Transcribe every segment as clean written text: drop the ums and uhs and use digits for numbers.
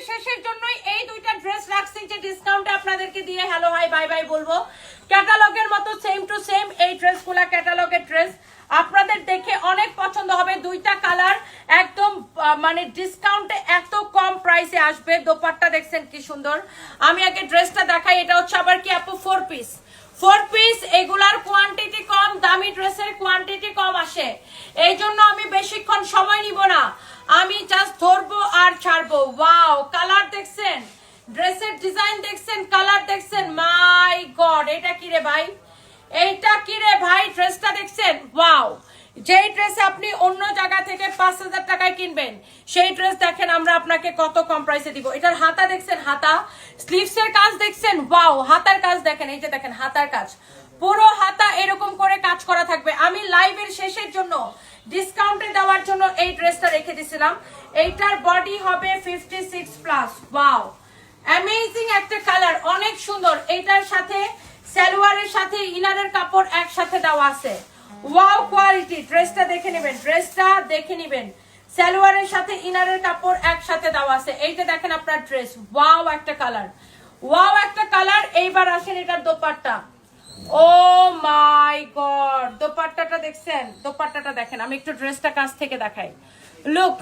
শেষের জন্যই এই দুইটা ড্রেস রাখছি যে ডিসকাউন্টে আপনাদেরকে দিয়ে হ্যালো হাই বাই বাই বলবো। ক্যাটালগের মতো সেম টু সেম এই ড্রেসগুলা ক্যাটালগের ড্রেস, আপনাদের দেখে অনেক পছন্দ হবে। দুইটা কালার একদম মানে ডিসকাউন্টে এত কম প্রাইসে আসবে। দোপাট্টা দেখছেন কি সুন্দর। আমি আগে ড্রেসটা দেখাই। এটা হচ্ছে আবার কি আপু 4 পিস, 4 পিস। এগুলার কোয়ান্টিটি কম, দামি ড্রেসের কোয়ান্টিটি কম আসে, এই জন্য আমি বেশিক্ষণ সময় নিব না, আমি জাস্ট ধরবো আর ছাড়বো। ওয়াও, কালার দেখছেন, ড্রেসের ডিজাইন দেখছেন, কালার দেখছেন, মাই গড এটা কি রে ভাই, এইটা কি রে ভাই, ড্রেসটা দেখছেন। ওয়াও, যেই ড্রেস আপনি অন্য জায়গা থেকে 5,000 টাকায় কিনবেন সেই ড্রেস দেখেন আমরা আপনাকে কত কম প্রাইসে দিব। এটার হাতা দেখছেন, হাতা স্লিভস এর কাজ দেখছেন। ওয়াও, হাতার কাজ দেখেন, এই যে দেখেন হাতার কাজ, পুরো হাতা এরকম করে কাজ করা থাকবে। আমি লাইভের শেষের জন্য ডিসকাউন্টে দেওয়ার জন্য এই ড্রেসটা রেখে দিয়েছিলাম। এইটার বডি হবে 56 প্লাস। ওয়াও, অ্যামেজিং একটা কালার, অনেক সুন্দর। এইটার সাথে সালোয়ারের সাথে ইনারের কাপড় একসাথে দেওয়া আছে। ওয়াও কোয়ালিটি, ড্রেসটা দেখে নেবেন, ড্রেসটা দেখে নেবেন। সালোয়ারের সাথে ইনারের কাপড় একসাথে দেওয়া আছে। এইটা দেখেন আপনার ড্রেস। ওয়াও একটা কালার, ওয়াও একটা কালার। এইবার আসেন এটার দোপাট্টা। ও মাই গড, দোপাট্টাটা দেখছেন, দোপাট্টাটা দেখেন। আমি একটু ড্রেসটা কাছ থেকে দেখাই। লুক,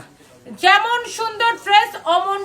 যেমন সুন্দর ড্রেস অমন